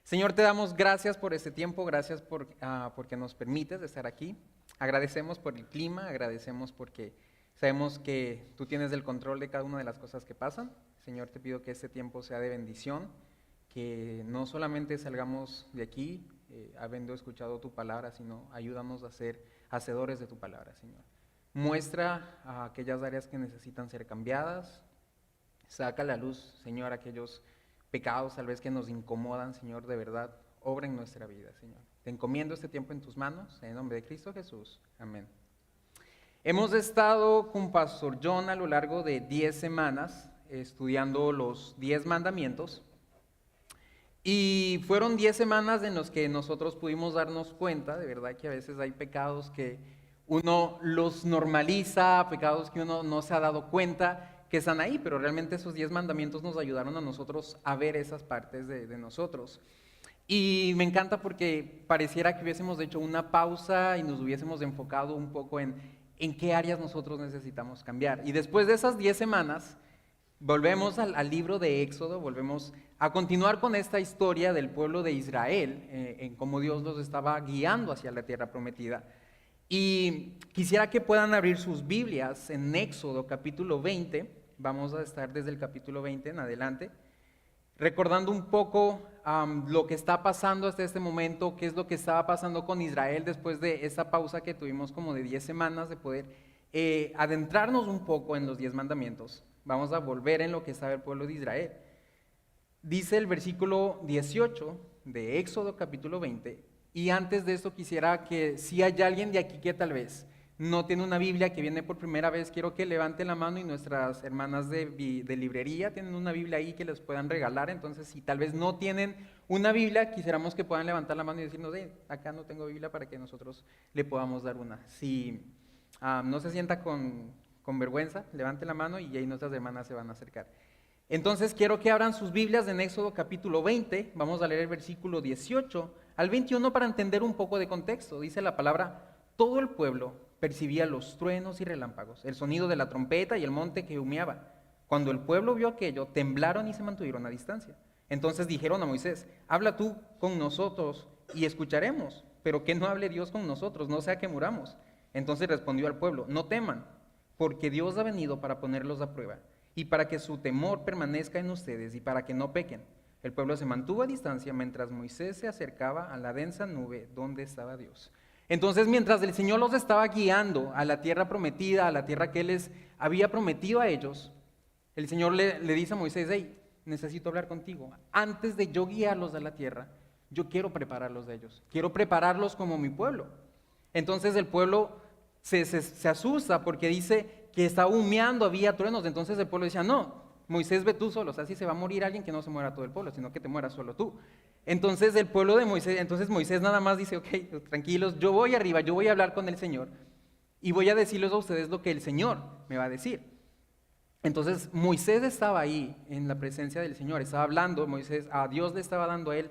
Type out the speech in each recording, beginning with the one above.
Señor, te damos gracias por este tiempo, gracias porque nos permites estar aquí. Agradecemos por el clima, agradecemos porque sabemos que tú tienes el control de cada una de las cosas que pasan. Señor, te pido que este tiempo sea de bendición, que no solamente salgamos de aquí habiendo escuchado tu palabra, sino ayúdanos a ser hacedores de tu palabra, Señor. Muestra a aquellas áreas que necesitan ser cambiadas, saca a la luz, Señor, aquellos pecados tal vez que nos incomodan, Señor, de verdad, obra en nuestra vida, Señor. Te encomiendo este tiempo en tus manos, en el nombre de Cristo Jesús. Amén. Hemos estado con Pastor John a lo largo de 10 semanas estudiando los 10 mandamientos y fueron 10 semanas en las que nosotros pudimos darnos cuenta, de verdad, que a veces hay pecados que uno los normaliza, pecados que uno no se ha dado cuenta que están ahí, pero realmente esos 10 mandamientos nos ayudaron a nosotros a ver esas partes de nosotros. Y me encanta porque pareciera que hubiésemos hecho una pausa y nos hubiésemos enfocado un poco en qué áreas nosotros necesitamos cambiar. Y después de esas 10 semanas, volvemos al libro de Éxodo, volvemos a continuar con esta historia del pueblo de Israel, en cómo Dios los estaba guiando hacia la tierra prometida. Y quisiera que puedan abrir sus Biblias en Éxodo capítulo 20, vamos a estar desde el capítulo 20 en adelante, recordando un poco lo que está pasando hasta este momento, qué es lo que estaba pasando con Israel después de esa pausa que tuvimos como de 10 semanas de poder adentrarnos un poco en los 10 mandamientos. Vamos a volver en lo que estaba el pueblo de Israel. Dice el versículo 18 de Éxodo capítulo 20, y antes de esto quisiera que si hay alguien de aquí que tal vez no tiene una Biblia, que viene por primera vez, quiero que levante la mano, y nuestras hermanas de librería tienen una Biblia ahí que les puedan regalar. Entonces, si tal vez no tienen una Biblia, quisiéramos que puedan levantar la mano y decirnos, acá no tengo Biblia, para que nosotros le podamos dar una. Si no se sienta con vergüenza, levante la mano y ahí nuestras hermanas se van a acercar. Entonces quiero que abran sus Biblias en Éxodo capítulo 20, vamos a leer el versículo 18 al 21 para entender un poco de contexto. Dice la palabra: todo el pueblo percibía los truenos y relámpagos, el sonido de la trompeta y el monte que humeaba. Cuando el pueblo vio aquello, temblaron y se mantuvieron a distancia. Entonces dijeron a Moisés: habla tú con nosotros y escucharemos, pero que no hable Dios con nosotros, no sea que muramos. Entonces respondió al pueblo: no teman, porque Dios ha venido para ponerlos a prueba, y para que su temor permanezca en ustedes, y para que no pequen. El pueblo se mantuvo a distancia mientras Moisés se acercaba a la densa nube donde estaba Dios. Entonces, mientras el Señor los estaba guiando a la tierra prometida, a la tierra que Él les había prometido a ellos, el Señor le dice a Moisés: hey, necesito hablar contigo. Antes de yo guiarlos a la tierra, yo quiero prepararlos de ellos. Quiero prepararlos como mi pueblo. Entonces el pueblo se asusta porque dice que estaba humeando, había truenos. Entonces el pueblo decía: no, Moisés, ve tú solo. O sea, si se va a morir alguien, que no se muera todo el pueblo, sino que te mueras solo tú. Entonces el pueblo de Moisés, entonces Moisés nada más dice: ok, tranquilos, yo voy arriba, yo voy a hablar con el Señor y voy a decirles a ustedes lo que el Señor me va a decir. Entonces Moisés estaba ahí en la presencia del Señor, estaba hablando. Moisés, a Dios le estaba dando a él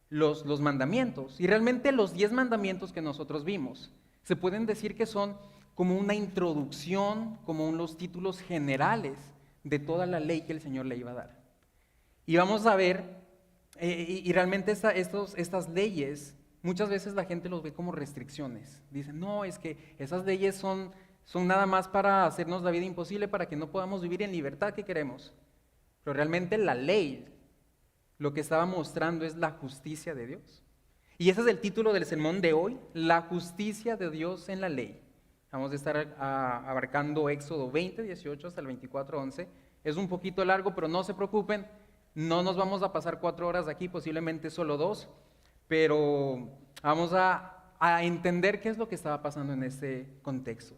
los mandamientos, y realmente los 10 mandamientos que nosotros vimos se pueden decir que son como una introducción, como los títulos generales de toda la ley que el Señor le iba a dar. Y vamos a ver, y realmente estas leyes, muchas veces la gente los ve como restricciones. Dicen: no, es que esas leyes son nada más para hacernos la vida imposible, para que no podamos vivir en libertad que queremos. Pero realmente la ley lo que estaba mostrando es la justicia de Dios. Y ese es el título del sermón de hoy: la justicia de Dios en la ley. Vamos a estar abarcando Éxodo 20, 18 hasta el 24, 11. Es un poquito largo, pero no se preocupen, no nos vamos a pasar 4 horas aquí, posiblemente solo 2, pero vamos a entender qué es lo que estaba pasando en este contexto.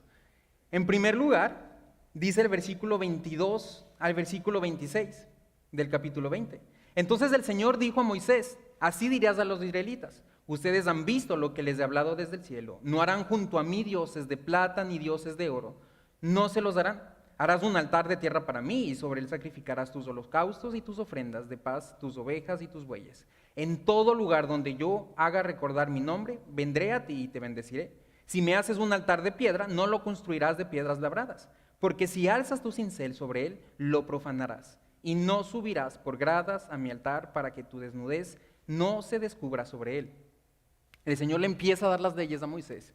En primer lugar, dice el versículo 22 al versículo 26 del capítulo 20. Entonces el Señor dijo a Moisés: así dirás a los israelitas: ustedes han visto lo que les he hablado desde el cielo. No harán junto a mí dioses de plata ni dioses de oro. No se los darán. Harás un altar de tierra para mí, y sobre él sacrificarás tus holocaustos y tus ofrendas de paz, tus ovejas y tus bueyes. En todo lugar donde yo haga recordar mi nombre, vendré a ti y te bendeciré. Si me haces un altar de piedra, no lo construirás de piedras labradas, porque si alzas tu cincel sobre él, lo profanarás. Y no subirás por gradas a mi altar, para que tu desnudez no se descubra sobre él. El Señor le empieza a dar las leyes a Moisés.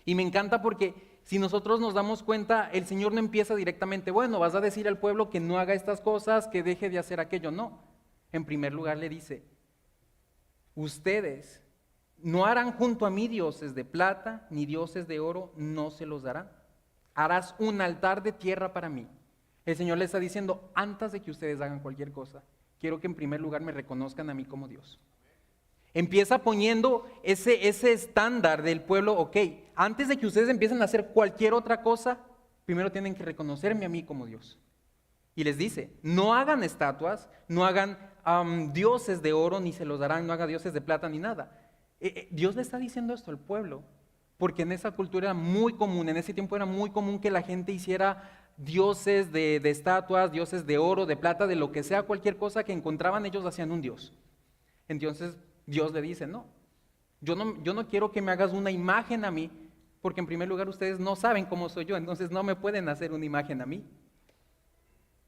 Y me encanta porque si nosotros nos damos cuenta, el Señor no empieza directamente, bueno, vas a decir al pueblo que no haga estas cosas, que deje de hacer aquello. No. En primer lugar le dice, ustedes no harán junto a mí dioses de plata, ni dioses de oro, no se los darán. Harás un altar de tierra para mí. El Señor le está diciendo, antes de que ustedes hagan cualquier cosa, quiero que en primer lugar me reconozcan a mí como Dios. Empieza poniendo ese estándar del pueblo, ok, antes de que ustedes empiecen a hacer cualquier otra cosa, primero tienen que reconocerme a mí como Dios. Y les dice, no hagan estatuas, no hagan dioses de oro, ni se los darán, no hagan dioses de plata, ni nada. Dios le está diciendo esto al pueblo, porque en esa cultura era muy común, en ese tiempo era muy común que la gente hiciera dioses de estatuas, dioses de oro, de plata, de lo que sea, cualquier cosa que encontraban, ellos hacían un dios. Entonces Dios le dice, no, yo no quiero que me hagas una imagen a mí, porque en primer lugar ustedes no saben cómo soy yo, entonces no me pueden hacer una imagen a mí.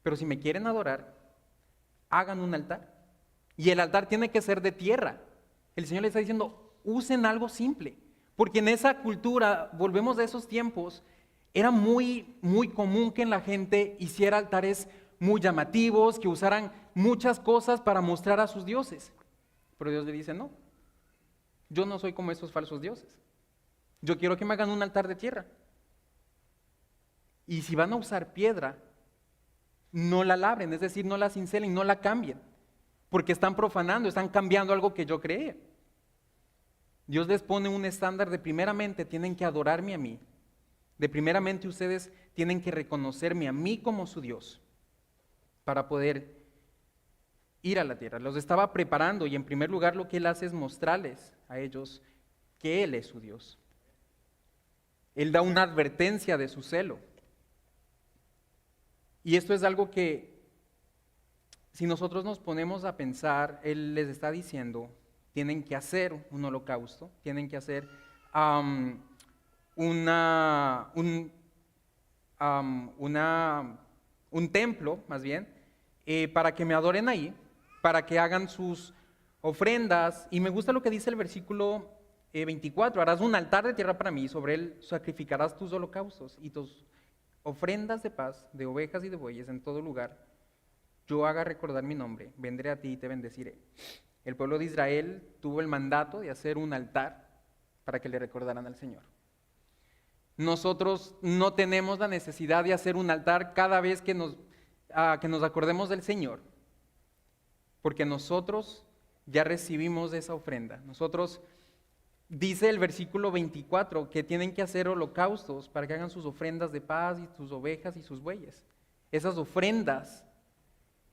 Pero si me quieren adorar, hagan un altar. Y el altar tiene que ser de tierra. El Señor le está diciendo, usen algo simple. Porque en esa cultura, volvemos a esos tiempos, era muy, muy común que la gente hiciera altares muy llamativos, que usaran muchas cosas para mostrar a sus dioses. Pero Dios le dice, no, yo no soy como esos falsos dioses. Yo quiero que me hagan un altar de tierra. Y si van a usar piedra, no la labren, es decir, no la cincelen, no la cambien. Porque están profanando, están cambiando algo que yo creé. Dios les pone un estándar de primeramente tienen que adorarme a mí. De primeramente ustedes tienen que reconocerme a mí como su Dios para poder ir a la tierra. Los estaba preparando y en primer lugar lo que Él hace es mostrarles a ellos que Él es su Dios. Él da una advertencia de su celo. Y esto es algo que si nosotros nos ponemos a pensar, Él les está diciendo, tienen que hacer un holocausto, tienen que hacer un templo, más bien, para que me adoren ahí, para que hagan sus ofrendas. Y me gusta lo que dice el versículo 24, harás un altar de tierra para mí, sobre él sacrificarás tus holocaustos y tus ofrendas de paz, de ovejas y de bueyes en todo lugar. Yo haga recordar mi nombre, vendré a ti y te bendeciré. El pueblo de Israel tuvo el mandato de hacer un altar para que le recordaran al Señor. Nosotros no tenemos la necesidad de hacer un altar cada vez que nos acordemos del Señor, porque nosotros ya recibimos esa ofrenda. Nosotros, dice el versículo 24, que tienen que hacer holocaustos para que hagan sus ofrendas de paz y sus ovejas y sus bueyes. Esas ofrendas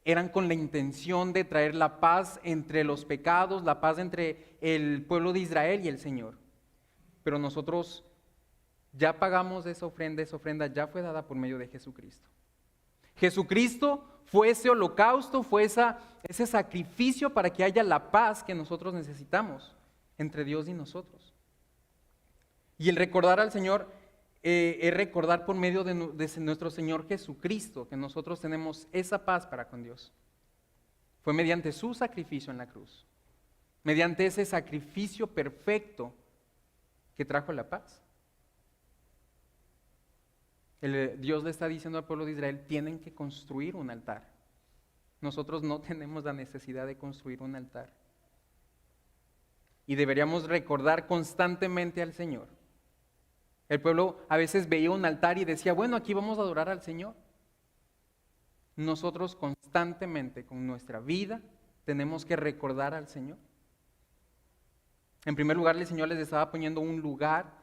eran con la intención de traer la paz entre los pecados, la paz entre el pueblo de Israel y el Señor. Pero nosotros ya pagamos esa ofrenda ya fue dada por medio de Jesucristo. Jesucristo fue ese holocausto, fue ese sacrificio para que haya la paz que nosotros necesitamos entre Dios y nosotros. Y el recordar al Señor es recordar por medio de nuestro Señor Jesucristo que nosotros tenemos esa paz para con Dios. Fue mediante su sacrificio en la cruz, mediante ese sacrificio perfecto que trajo la paz. Dios le está diciendo al pueblo de Israel, tienen que construir un altar. Nosotros no tenemos la necesidad de construir un altar. Y deberíamos recordar constantemente al Señor. El pueblo a veces veía un altar y decía, bueno, aquí vamos a adorar al Señor. Nosotros constantemente con nuestra vida tenemos que recordar al Señor. En primer lugar, el Señor les estaba poniendo un lugar,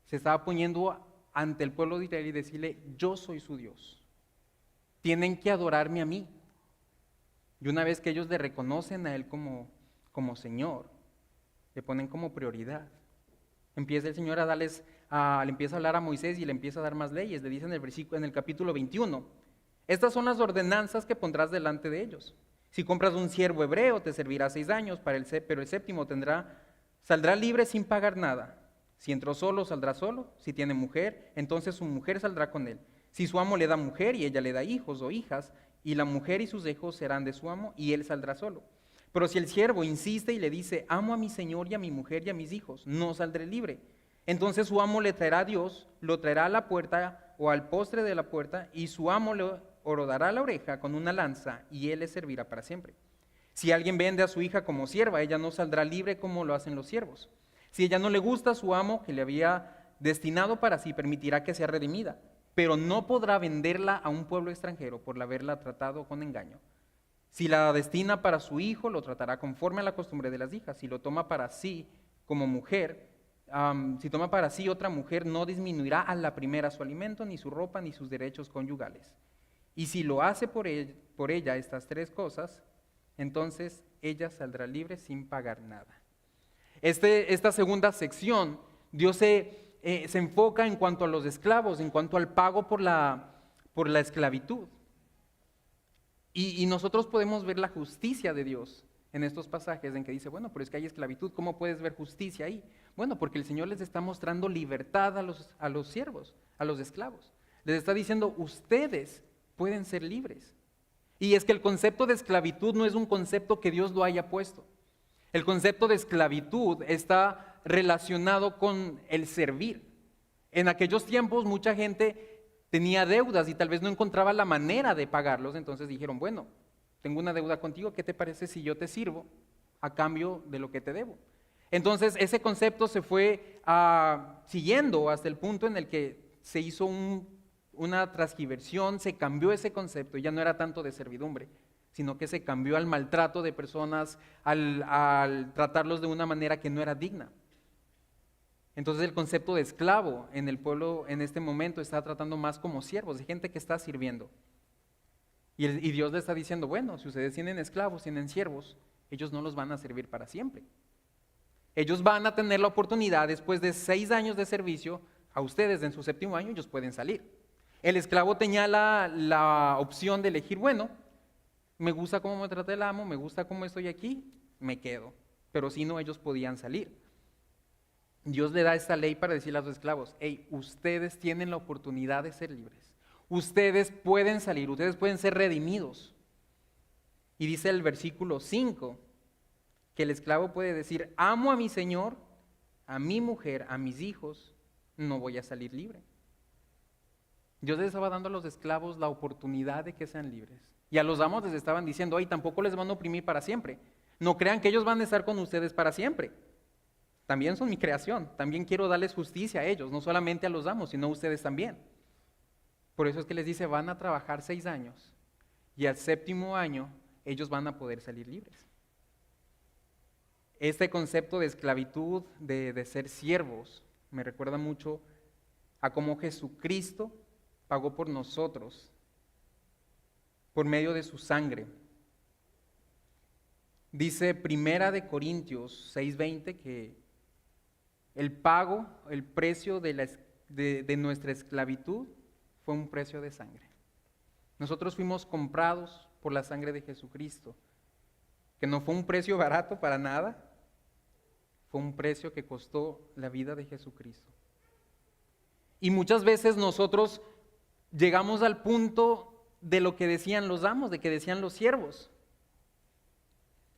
se estaba poniendo ante el pueblo de Israel y decirle, yo soy su Dios. Tienen que adorarme a mí. Y una vez que ellos le reconocen a Él como Señor, le ponen como prioridad. Empieza el Señor le empieza a hablar a Moisés y le empieza a dar más leyes. Le dice en el capítulo 21, estas son las ordenanzas que pondrás delante de ellos. Si compras un siervo hebreo, te servirá 6 años, pero el séptimo saldrá libre sin pagar nada. Si entró solo, saldrá solo. Si tiene mujer, entonces su mujer saldrá con él. Si su amo le da mujer y ella le da hijos o hijas, y la mujer y sus hijos serán de su amo, y él saldrá solo. Pero si el siervo insiste y le dice, amo a mi señor y a mi mujer y a mis hijos, no saldré libre. Entonces su amo le traerá a Dios, lo traerá a la puerta o al postre de la puerta, y su amo le horodará la oreja con una lanza, y él le servirá para siempre. Si alguien vende a su hija como sierva, ella no saldrá libre como lo hacen los siervos. Si ella no le gusta a su amo que le había destinado para sí, permitirá que sea redimida, pero no podrá venderla a un pueblo extranjero por haberla tratado con engaño. Si la destina para su hijo, lo tratará conforme a la costumbre de las hijas. Si lo toma para sí como mujer, si toma para sí otra mujer, no disminuirá a la primera su alimento, ni su ropa, ni sus derechos conyugales. Y si lo hace por ella estas tres cosas, entonces ella saldrá libre sin pagar nada. Esta segunda sección, Dios se enfoca en cuanto a los esclavos, en cuanto al pago por la esclavitud. Y nosotros podemos ver la justicia de Dios en estos pasajes en que dice, bueno, pero es que hay esclavitud, ¿cómo puedes ver justicia ahí? Bueno, porque el Señor les está mostrando libertad a los siervos, a los esclavos. Les está diciendo, ustedes pueden ser libres. Y es que el concepto de esclavitud no es un concepto que Dios lo haya puesto. El concepto de esclavitud está relacionado con el servir. En aquellos tiempos mucha gente tenía deudas y tal vez no encontraba la manera de pagarlos, entonces dijeron, bueno, tengo una deuda contigo, ¿qué te parece si yo te sirvo a cambio de lo que te debo? Entonces ese concepto se fue siguiendo hasta el punto en el que se hizo una transgiversión, se cambió ese concepto, ya no era tanto de servidumbre, sino que se cambió al maltrato de personas, al tratarlos de una manera que no era digna. Entonces el concepto de esclavo en el pueblo en este momento está tratando más como siervos, de gente que está sirviendo. Y Dios le está diciendo, bueno, si ustedes tienen esclavos, tienen siervos, ellos no los van a servir para siempre. Ellos van a tener la oportunidad, después de 6 años de servicio, a ustedes en su 7º año, ellos pueden salir. El esclavo tenía la opción de elegir, bueno, me gusta cómo me trata el amo, me gusta cómo estoy aquí, me quedo. Pero si no, ellos podían salir. Dios le da esta ley para decirle a los esclavos, hey, ustedes tienen la oportunidad de ser libres. Ustedes pueden salir, ustedes pueden ser redimidos. Y dice el versículo 5, que el esclavo puede decir, amo a mi señor, a mi mujer, a mis hijos, no voy a salir libre. Dios les estaba dando a los esclavos la oportunidad de que sean libres. Y a los amos les estaban diciendo, hey, tampoco les van a oprimir para siempre. No crean que ellos van a estar con ustedes para siempre. También son mi creación, también quiero darles justicia a ellos, no solamente a los amos, sino a ustedes también. Por eso es que les dice, van a trabajar 6 años y al 7º año ellos van a poder salir libres. Este concepto de esclavitud, de ser siervos, me recuerda mucho a cómo Jesucristo pagó por nosotros, por medio de su sangre. Dice 1 Corintios 6:20 que el pago, el precio de nuestra esclavitud fue un precio de sangre. Nosotros fuimos comprados por la sangre de Jesucristo, que no fue un precio barato para nada, fue un precio que costó la vida de Jesucristo. Y muchas veces nosotros llegamos al punto de lo que decían los amos, de que decían los siervos.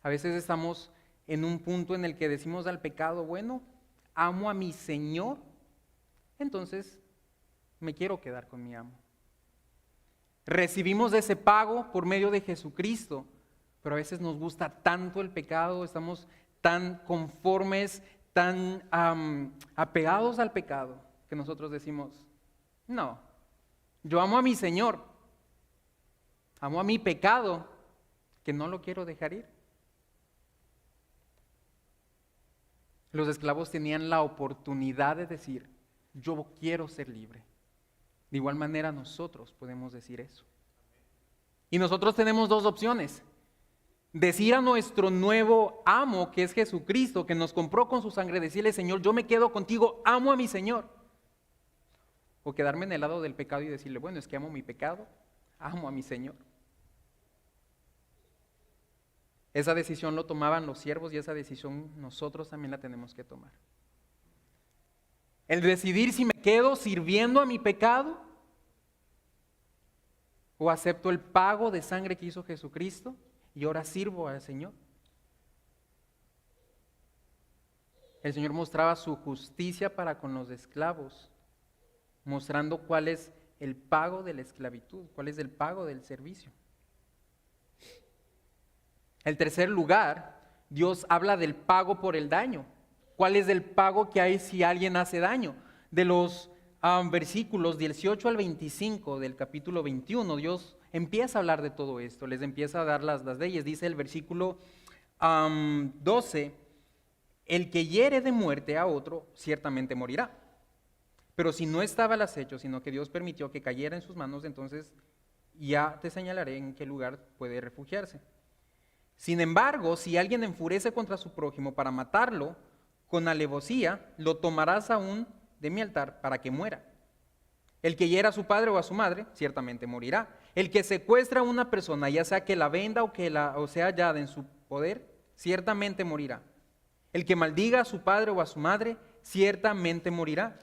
A veces estamos en un punto en el que decimos al pecado, bueno, amo a mi Señor, entonces me quiero quedar con mi amo. Recibimos ese pago por medio de Jesucristo, pero a veces nos gusta tanto el pecado, estamos tan conformes, tan apegados al pecado, que nosotros decimos, no, yo amo a mi Señor, amo a mi pecado, que no lo quiero dejar ir. Los esclavos tenían la oportunidad de decir, yo quiero ser libre. De igual manera nosotros podemos decir eso. Y nosotros tenemos 2 opciones. Decir a nuestro nuevo amo, que es Jesucristo, que nos compró con su sangre, decirle, Señor, yo me quedo contigo, amo a mi Señor. O quedarme en el lado del pecado y decirle, bueno, es que amo mi pecado, amo a mi Señor. Esa decisión lo tomaban los siervos y esa decisión nosotros también la tenemos que tomar. El decidir si me quedo sirviendo a mi pecado o acepto el pago de sangre que hizo Jesucristo y ahora sirvo al Señor. El Señor mostraba su justicia para con los esclavos, mostrando cuál es el pago de la esclavitud, cuál es el pago del servicio. En tercer lugar, Dios habla del pago por el daño. ¿Cuál es el pago que hay si alguien hace daño? De los versículos 18 al 25 del capítulo 21, Dios empieza a hablar de todo esto, les empieza a dar las leyes. Dice el versículo 12, el que hiere de muerte a otro, ciertamente morirá. Pero si no estaba al acecho, sino que Dios permitió que cayera en sus manos, entonces ya te señalaré en qué lugar puede refugiarse. Sin embargo, si alguien enfurece contra su prójimo para matarlo, con alevosía lo tomarás aún de mi altar para que muera. El que hiera a su padre o a su madre, ciertamente morirá. El que secuestra a una persona, ya sea que la venda o sea hallada en su poder, ciertamente morirá. El que maldiga a su padre o a su madre, ciertamente morirá.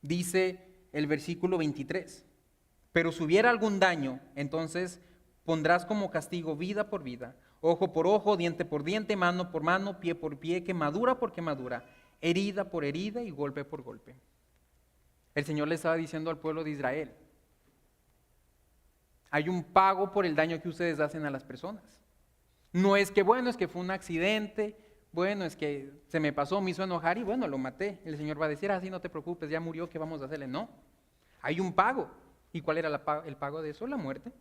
Dice el versículo 23, pero si hubiera algún daño, entonces pondrás como castigo vida por vida, ojo por ojo, diente por diente, mano por mano, pie por pie, quemadura por quemadura, herida por herida y golpe por golpe. El Señor le estaba diciendo al pueblo de Israel, hay un pago por el daño que ustedes hacen a las personas. No es que, bueno, es que fue un accidente, bueno, es que se me pasó, me hizo enojar y bueno, lo maté. El Señor va a decir, así no te preocupes, ya murió, ¿qué vamos a hacerle? No, hay un pago. ¿Y cuál era el pago de eso? La muerte.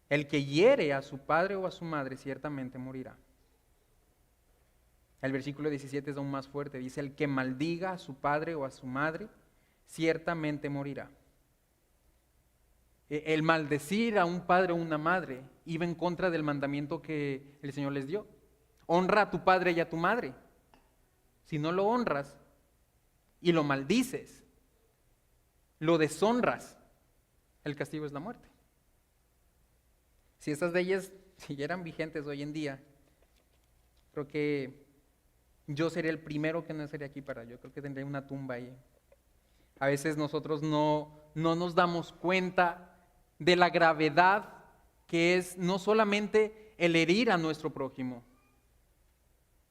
El que hiere a su padre o a su madre ciertamente morirá. El versículo 17 es aún más fuerte, dice, el que maldiga a su padre o a su madre ciertamente morirá. El maldecir a un padre o una madre iba en contra del mandamiento que el Señor les dio. Honra a tu padre y a tu madre. Si no lo honras y lo maldices, lo deshonras, el castigo es la muerte. Si esas leyes siguieran vigentes hoy en día, creo que yo sería el primero que no estaría aquí yo creo que tendría una tumba ahí. A veces nosotros no nos damos cuenta de la gravedad que es no solamente el herir a nuestro prójimo,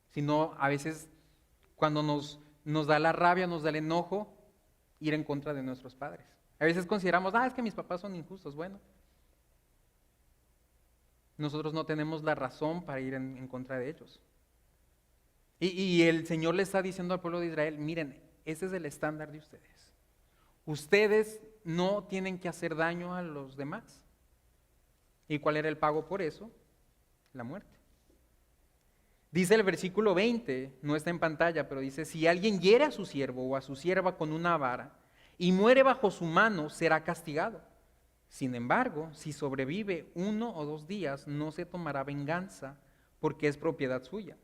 sino a veces cuando nos da la rabia, nos da el enojo, ir en contra de nuestros padres. A veces consideramos, es que mis papás son injustos. Bueno, nosotros no tenemos la razón para ir en contra de ellos. Y el Señor le está diciendo al pueblo de Israel, miren, ese es el estándar de ustedes. Ustedes no tienen que hacer daño a los demás. ¿Y cuál era el pago por eso? La muerte. Dice el versículo 20, no está en pantalla, pero dice, si alguien hiere a su siervo o a su sierva con una vara y muere bajo su mano, será castigado. Sin embargo, si sobrevive 1 o 2 días, no se tomará venganza porque es propiedad suya.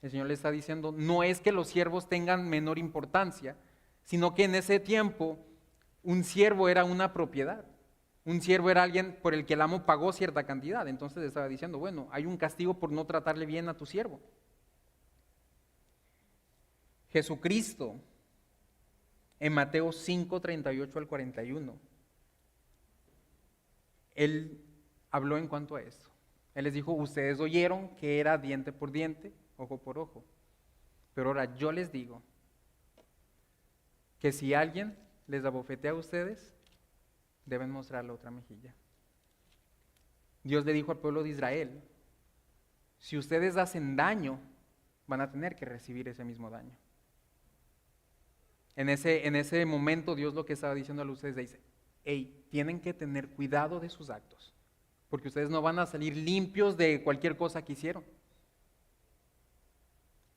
El Señor le está diciendo, no es que los siervos tengan menor importancia, sino que en ese tiempo un siervo era una propiedad. Un siervo era alguien por el que el amo pagó cierta cantidad. Entonces estaba diciendo, bueno, hay un castigo por no tratarle bien a tu siervo. Jesucristo, en Mateo 5, 38 al 41, Él habló en cuanto a esto. Él les dijo, ustedes oyeron que era diente por diente, ojo por ojo. Pero ahora yo les digo que si alguien les abofetea a ustedes, deben mostrar la otra mejilla. Dios le dijo al pueblo de Israel, si ustedes hacen daño, van a tener que recibir ese mismo daño. En ese momento Dios lo que estaba diciendo a ustedes dice, tienen que tener cuidado de sus actos, porque ustedes no van a salir limpios de cualquier cosa que hicieron.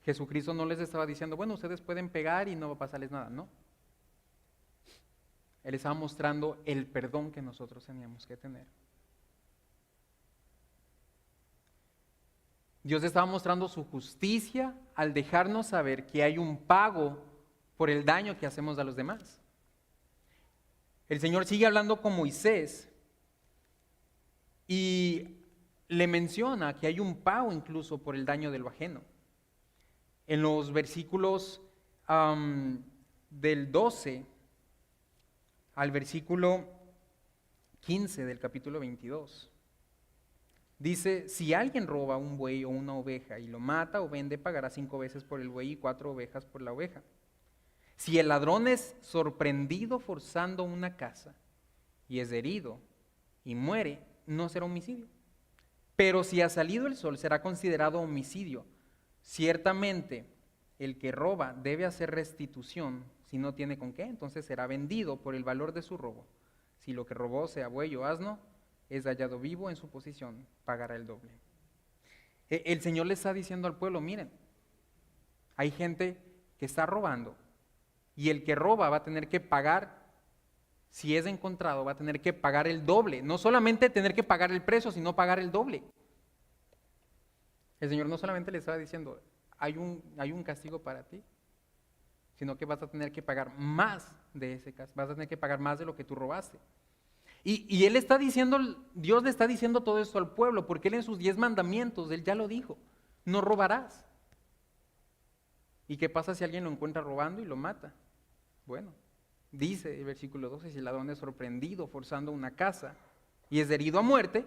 Jesucristo no les estaba diciendo, bueno, ustedes pueden pegar y no va a pasarles nada, no. Él estaba mostrando el perdón que nosotros teníamos que tener. Dios estaba mostrando su justicia al dejarnos saber que hay un pago por el daño que hacemos a los demás. El Señor sigue hablando con Moisés y le menciona que hay un pago incluso por el daño de lo ajeno. En los versículos del 12 al versículo 15 del capítulo 22, Dice, si alguien roba un buey o una oveja y lo mata o vende, pagará 5 veces por el buey y 4 ovejas por la oveja. Si el ladrón es sorprendido forzando una casa y es herido y muere, no será homicidio. Pero si ha salido el sol, será considerado homicidio. Ciertamente, el que roba debe hacer restitución. Si no tiene con qué, entonces será vendido por el valor de su robo. Si lo que robó, sea buey o asno, es hallado vivo en su posición, pagará el doble. El Señor le está diciendo al pueblo, miren, hay gente que está robando y el que roba va a tener que pagar, si es encontrado, va a tener que pagar el doble. No solamente tener que pagar el precio, sino pagar el doble. El Señor no solamente le estaba diciendo, hay un castigo para ti, sino que vas a tener que pagar más de ese castigo, vas a tener que pagar más de lo que tú robaste. Y Él está diciendo, Dios le está diciendo todo esto al pueblo, porque Él en sus 10 mandamientos, Él ya lo dijo, no robarás. ¿Y qué pasa si alguien lo encuentra robando y lo mata? Bueno, dice el versículo 12, si el ladrón es sorprendido forzando una casa y es herido a muerte,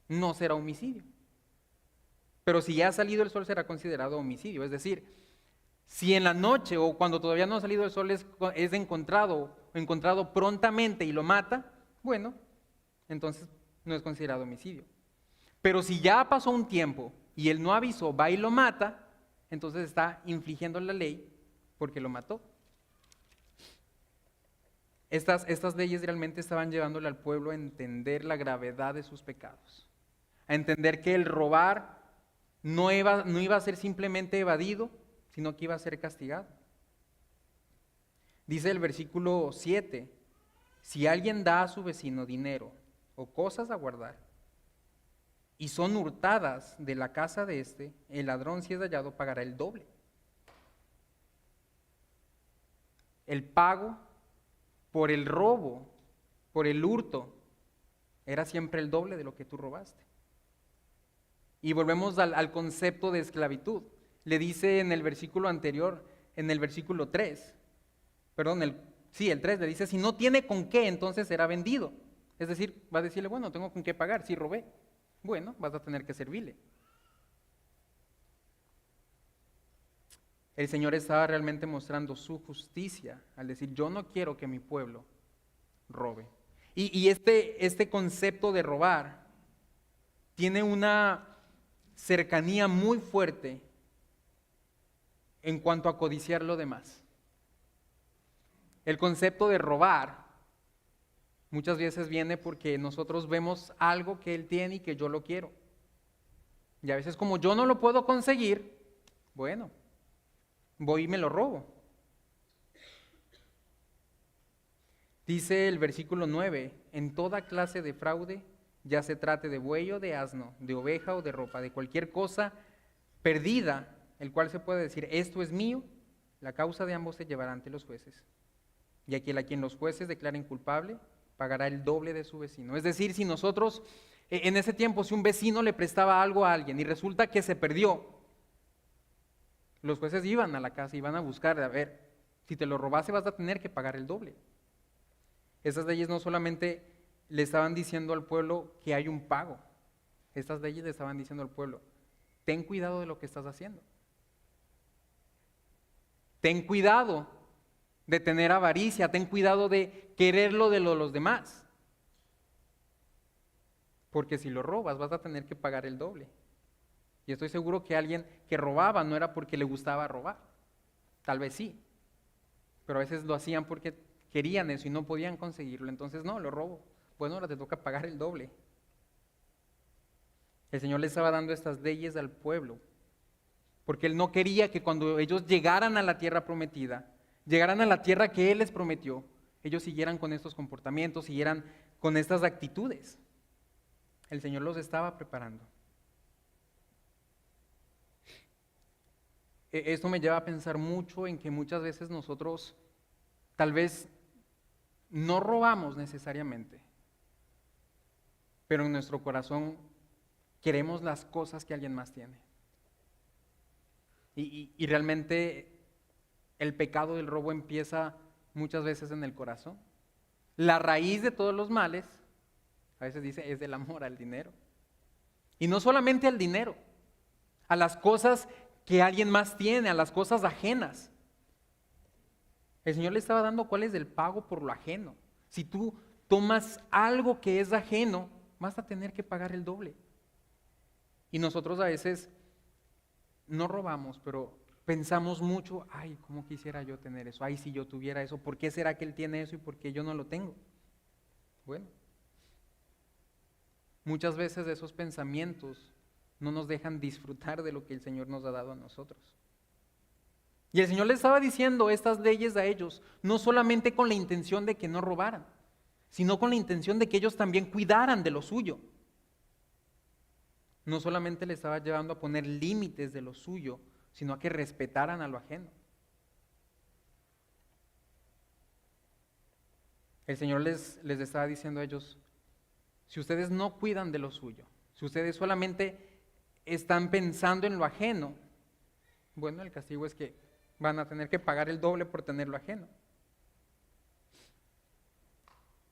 no será homicidio. Pero si ya ha salido el sol será considerado homicidio. Es decir, si en la noche o cuando todavía no ha salido el sol es encontrado prontamente y lo mata, bueno, entonces no es considerado homicidio. Pero si ya pasó un tiempo y él no avisó, va y lo mata, entonces está infringiendo la ley porque lo mató. Estas leyes realmente estaban llevándole al pueblo a entender la gravedad de sus pecados, a entender que el robar no iba a ser simplemente evadido, sino que iba a ser castigado. Dice el versículo 7, si alguien da a su vecino dinero o cosas a guardar y son hurtadas de la casa de éste, el ladrón, si es hallado, pagará el doble. El pago por el robo, por el hurto, era siempre el doble de lo que tú robaste. Y volvemos al concepto de esclavitud. Le dice en el versículo anterior, en el versículo 3, el 3 le dice, si no tiene con qué, entonces será vendido. Es decir, va a decirle, bueno, tengo con qué pagar, si robé, bueno, vas a tener que servirle. El Señor estaba realmente mostrando su justicia al decir, yo no quiero que mi pueblo robe. Y este concepto de robar tiene una cercanía muy fuerte en cuanto a codiciar lo demás. El concepto de robar muchas veces viene porque nosotros vemos algo que Él tiene y que yo lo quiero. Y a veces como yo no lo puedo conseguir, bueno, voy y me lo robo. Dice el versículo 9, en toda clase de fraude, ya se trate de buey o de asno, de oveja o de ropa, de cualquier cosa perdida, el cual se puede decir, esto es mío, la causa de ambos se llevará ante los jueces. Y a quien los jueces declaren culpable, pagará el doble de su vecino. Es decir, si nosotros, en ese tiempo, si un vecino le prestaba algo a alguien y resulta que se perdió, los jueces iban a la casa, iban a buscar, a ver, si te lo robase vas a tener que pagar el doble. Esas leyes no solamente le estaban diciendo al pueblo que hay un pago, estas leyes le estaban diciendo al pueblo, ten cuidado de lo que estás haciendo. Ten cuidado de tener avaricia, ten cuidado de querer lo de los demás. Porque si lo robas vas a tener que pagar el doble. Y estoy seguro que alguien que robaba no era porque le gustaba robar. Tal vez sí. Pero a veces lo hacían porque querían eso y no podían conseguirlo. Entonces, no, lo robo. Bueno, ahora te toca pagar el doble. El Señor le estaba dando estas leyes al pueblo. Porque Él no quería que cuando ellos llegaran a la tierra prometida, llegaran a la tierra que Él les prometió, ellos siguieran con estos comportamientos, siguieran con estas actitudes. El Señor los estaba preparando. Esto me lleva a pensar mucho en que muchas veces nosotros tal vez no robamos necesariamente, pero en nuestro corazón queremos las cosas que alguien más tiene. Y realmente el pecado del robo empieza muchas veces en el corazón. La raíz de todos los males, a veces dice, es del amor al dinero. Y no solamente al dinero, a las cosas que alguien más tiene, a las cosas ajenas. El Señor le estaba dando cuál es el pago por lo ajeno. Si tú tomas algo que es ajeno, vas a tener que pagar el doble. Y nosotros a veces no robamos, pero pensamos mucho, ay, ¿cómo quisiera yo tener eso? Ay, si yo tuviera eso, ¿por qué será que él tiene eso y por qué yo no lo tengo? Bueno, muchas veces esos pensamientos no nos dejan disfrutar de lo que el Señor nos ha dado a nosotros. Y el Señor les estaba diciendo estas leyes a ellos, no solamente con la intención de que no robaran, sino con la intención de que ellos también cuidaran de lo suyo. No solamente les estaba llevando a poner límites de lo suyo, sino a que respetaran a lo ajeno. El Señor les estaba diciendo a ellos, si ustedes no cuidan de lo suyo, si ustedes solamente están pensando en lo ajeno, bueno, el castigo es que van a tener que pagar el doble por tener lo ajeno.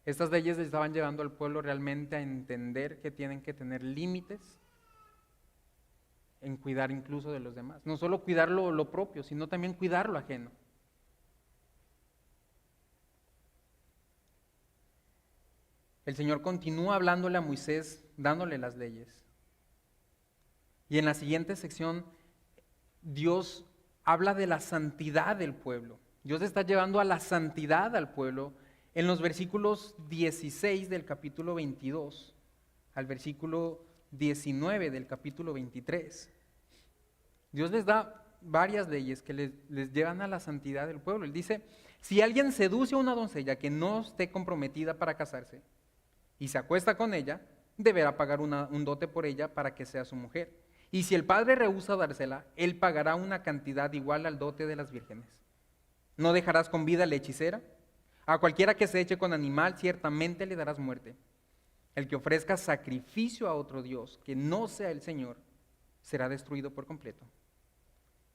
Estas leyes les estaban llevando al pueblo realmente a entender que tienen que tener límites en cuidar incluso de los demás. No solo cuidar lo propio, sino también cuidar lo ajeno. El Señor continúa hablándole a Moisés, dándole las leyes. Y en la siguiente sección, Dios habla de la santidad del pueblo. Dios está llevando a la santidad al pueblo en los versículos 16 del capítulo 22 al versículo 19 del capítulo 23. Dios les da varias leyes que les llevan a la santidad del pueblo. Él dice, si alguien seduce a una doncella que no esté comprometida para casarse y se acuesta con ella, deberá pagar un dote por ella para que sea su mujer. Y si el padre rehúsa dársela, él pagará una cantidad igual al dote de las vírgenes. No dejarás con vida a la hechicera. A cualquiera que se eche con animal, ciertamente le darás muerte. El que ofrezca sacrificio a otro Dios, que no sea el Señor, será destruido por completo.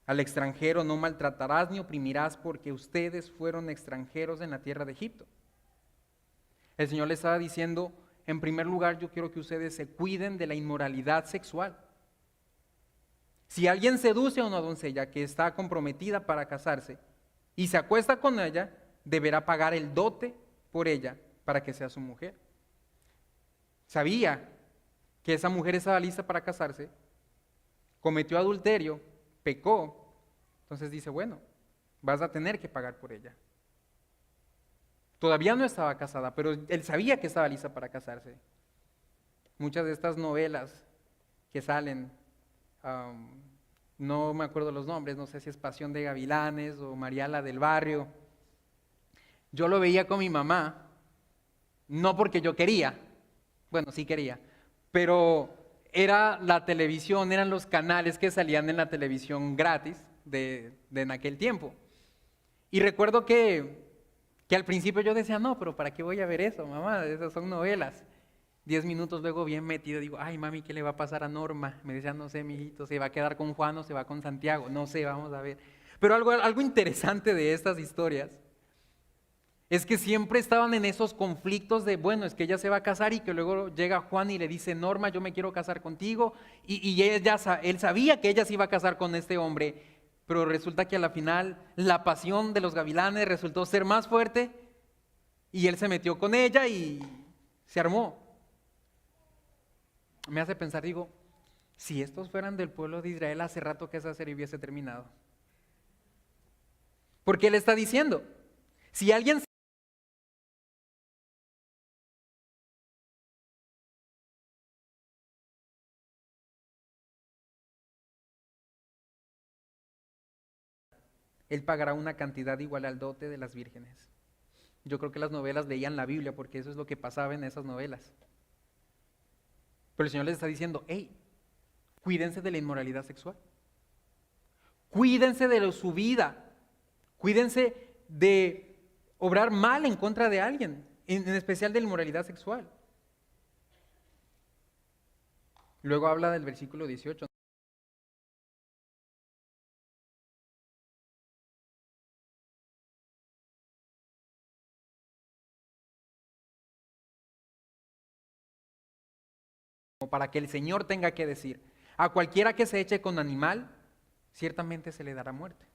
Al extranjero no maltratarás ni oprimirás, porque ustedes fueron extranjeros en la tierra de Egipto. El Señor les estaba diciendo, en primer lugar, yo quiero que ustedes se cuiden de la inmoralidad sexual. Si alguien seduce a una doncella que está comprometida para casarse y se acuesta con ella, deberá pagar el dote por ella para que sea su mujer. Sabía que esa mujer estaba lista para casarse, cometió adulterio, pecó, entonces dice, bueno, vas a tener que pagar por ella. Todavía no estaba casada, pero él sabía que estaba lista para casarse. Muchas de estas novelas que salen, no me acuerdo los nombres, no sé si es Pasión de Gavilanes o Mariala del Barrio. Yo lo veía con mi mamá, no porque yo quería, bueno, sí quería, pero era la televisión, eran los canales que salían en la televisión gratis de en aquel tiempo. Y recuerdo que al principio yo decía, no, pero ¿para qué voy a ver eso, mamá? Esas son novelas. 10 minutos luego bien metido, digo, ay mami, ¿qué le va a pasar a Norma? Me decía, no sé, mijito, ¿se va a quedar con Juan o se va con Santiago? No sé, vamos a ver. Pero algo interesante de estas historias es que siempre estaban en esos conflictos de, bueno, es que ella se va a casar y que luego llega Juan y le dice, Norma, yo me quiero casar contigo. Y él sabía que ella se iba a casar con este hombre, pero resulta que a la final la pasión de los gavilanes resultó ser más fuerte y él se metió con ella y se armó. Me hace pensar, digo, si estos fueran del pueblo de Israel, hace rato que esa serie hubiese terminado. Porque él está diciendo, si alguien él pagará una cantidad igual al dote de las vírgenes. Yo creo que las novelas leían la Biblia porque eso es lo que pasaba en esas novelas. Pero el Señor les está diciendo, hey, cuídense de la inmoralidad sexual. Cuídense de su vida. Cuídense de obrar mal en contra de alguien, en especial de la inmoralidad sexual. Luego habla del versículo 18. como para que el Señor tenga que decir: a cualquiera que se eche con animal, ciertamente se le dará muerte.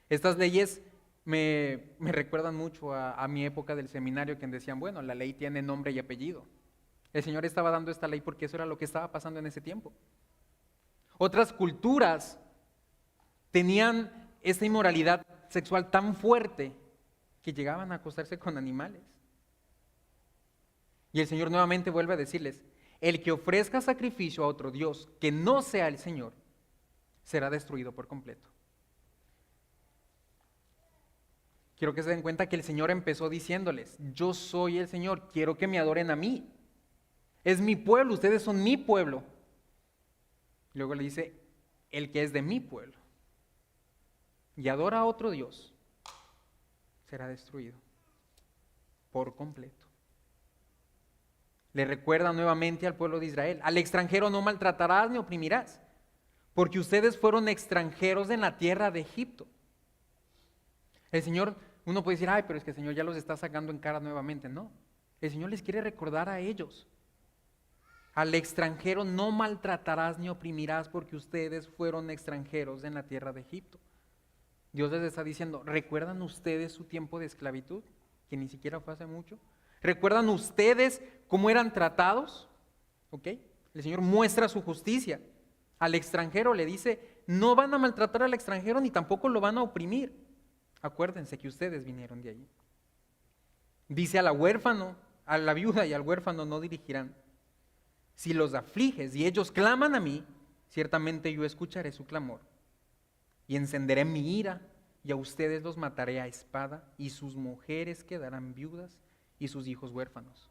Estas leyes me recuerdan mucho a mi época del seminario, que decían, bueno, la ley tiene nombre y apellido. El Señor estaba dando esta ley porque eso era lo que estaba pasando en ese tiempo. Otras culturas tenían esta inmoralidad sexual tan fuerte que llegaban a acostarse con animales. Y el Señor nuevamente vuelve a decirles: el que ofrezca sacrificio a otro Dios que no sea el Señor, será destruido por completo. Quiero que se den cuenta que el Señor empezó diciéndoles: yo soy el Señor, quiero que me adoren a mí. Es mi pueblo, ustedes son mi pueblo. Luego le dice: el que es de mi pueblo y adora a otro Dios, será destruido por completo. Le recuerda nuevamente al pueblo de Israel: al extranjero no maltratarás ni oprimirás, porque ustedes fueron extranjeros en la tierra de Egipto. El Señor, uno puede decir: ay, pero es que el Señor ya los está sacando en cara nuevamente. No, el Señor les quiere recordar a ellos: al extranjero no maltratarás ni oprimirás, porque ustedes fueron extranjeros en la tierra de Egipto. Dios les está diciendo: ¿recuerdan ustedes su tiempo de esclavitud? Que ni siquiera fue hace mucho. ¿Recuerdan ustedes cómo eran tratados? ¿Ok? El Señor muestra su justicia. Al extranjero le dice: no van a maltratar al extranjero ni tampoco lo van a oprimir. Acuérdense que ustedes vinieron de allí. Dice: a la huérfano, a la viuda y al huérfano no dirigirán. Si los afliges y ellos claman a mí, ciertamente yo escucharé su clamor y encenderé mi ira, y a ustedes los mataré a espada, y sus mujeres quedarán viudas y sus hijos huérfanos.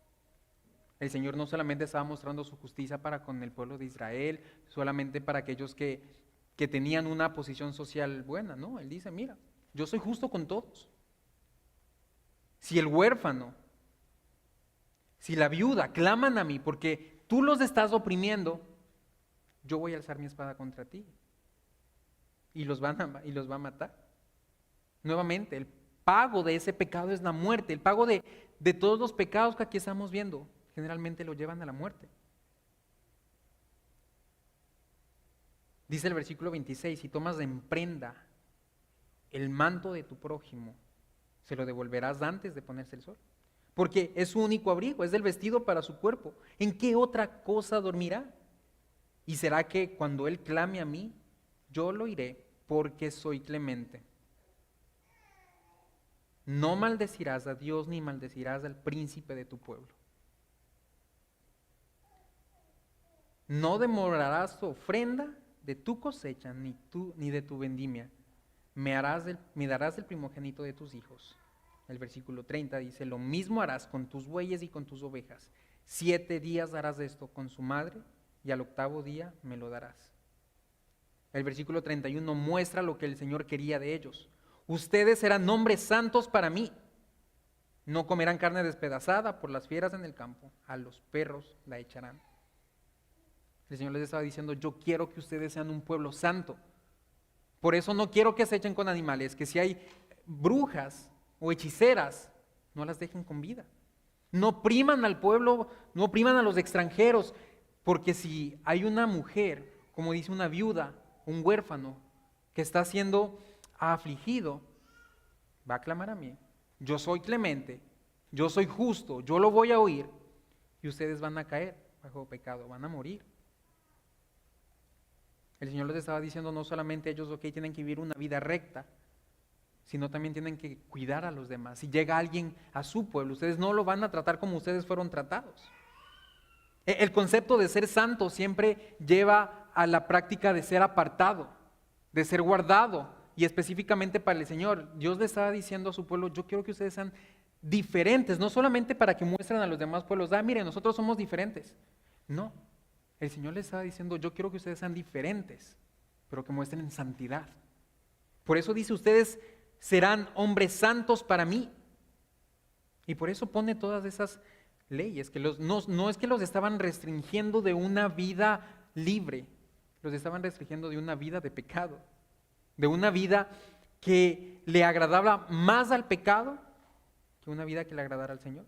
El Señor no solamente estaba mostrando su justicia para con el pueblo de Israel, solamente para aquellos que tenían una posición social buena, no, Él dice: mira, yo soy justo con todos. Si el huérfano, si la viuda claman a mí porque tú los estás oprimiendo, yo voy a alzar mi espada contra ti y los va a matar. Nuevamente, el pago de ese pecado es la muerte. El pago de todos los pecados que aquí estamos viendo generalmente lo llevan a la muerte. Dice el versículo 26: si tomas en prenda el manto de tu prójimo, se lo devolverás antes de ponerse el sol, porque es su único abrigo, es el vestido para su cuerpo. ¿En qué otra cosa dormirá? ¿Y será que cuando él clame a mí, yo lo oiré, porque soy clemente? No maldecirás a Dios ni maldecirás al príncipe de tu pueblo. No demorarás tu ofrenda de tu cosecha ni de tu vendimia. Me darás el primogénito de tus hijos. El versículo 30 dice: lo mismo harás con tus bueyes y con tus ovejas. 7 días harás esto con su madre, y al 8º día me lo darás. El versículo 31 muestra lo que el Señor quería de ellos. Ustedes serán hombres santos para mí. No comerán carne despedazada por las fieras en el campo. A los perros la echarán. El Señor les estaba diciendo: yo quiero que ustedes sean un pueblo santo. Por eso no quiero que se echen con animales. Que si hay brujas o hechiceras, no las dejen con vida. No opriman al pueblo, no opriman a los extranjeros. Porque si hay una mujer, como dice una viuda, un huérfano, que está siendo afligido, va a clamar a mí: yo soy clemente, yo soy justo, yo lo voy a oír, y ustedes van a caer bajo pecado, van a morir. El Señor les estaba diciendo: no solamente ellos tienen que vivir una vida recta, sino también tienen que cuidar a los demás. Si llega alguien a su pueblo, ustedes no lo van a tratar como ustedes fueron tratados. El concepto de ser santo siempre lleva a la práctica de ser apartado, de ser guardado, y específicamente para el Señor. Dios le estaba diciendo a su pueblo: yo quiero que ustedes sean diferentes, no solamente para que muestren a los demás pueblos: miren, nosotros somos diferentes. No, el Señor le estaba diciendo: yo quiero que ustedes sean diferentes, pero que muestren santidad. Por eso dice: ustedes serán hombres santos para mí. Y por eso pone todas esas leyes, que no es que los estaban restringiendo de una vida libre, los estaban restringiendo de una vida de pecado, de una vida que le agradaba más al pecado que una vida que le agradara al Señor.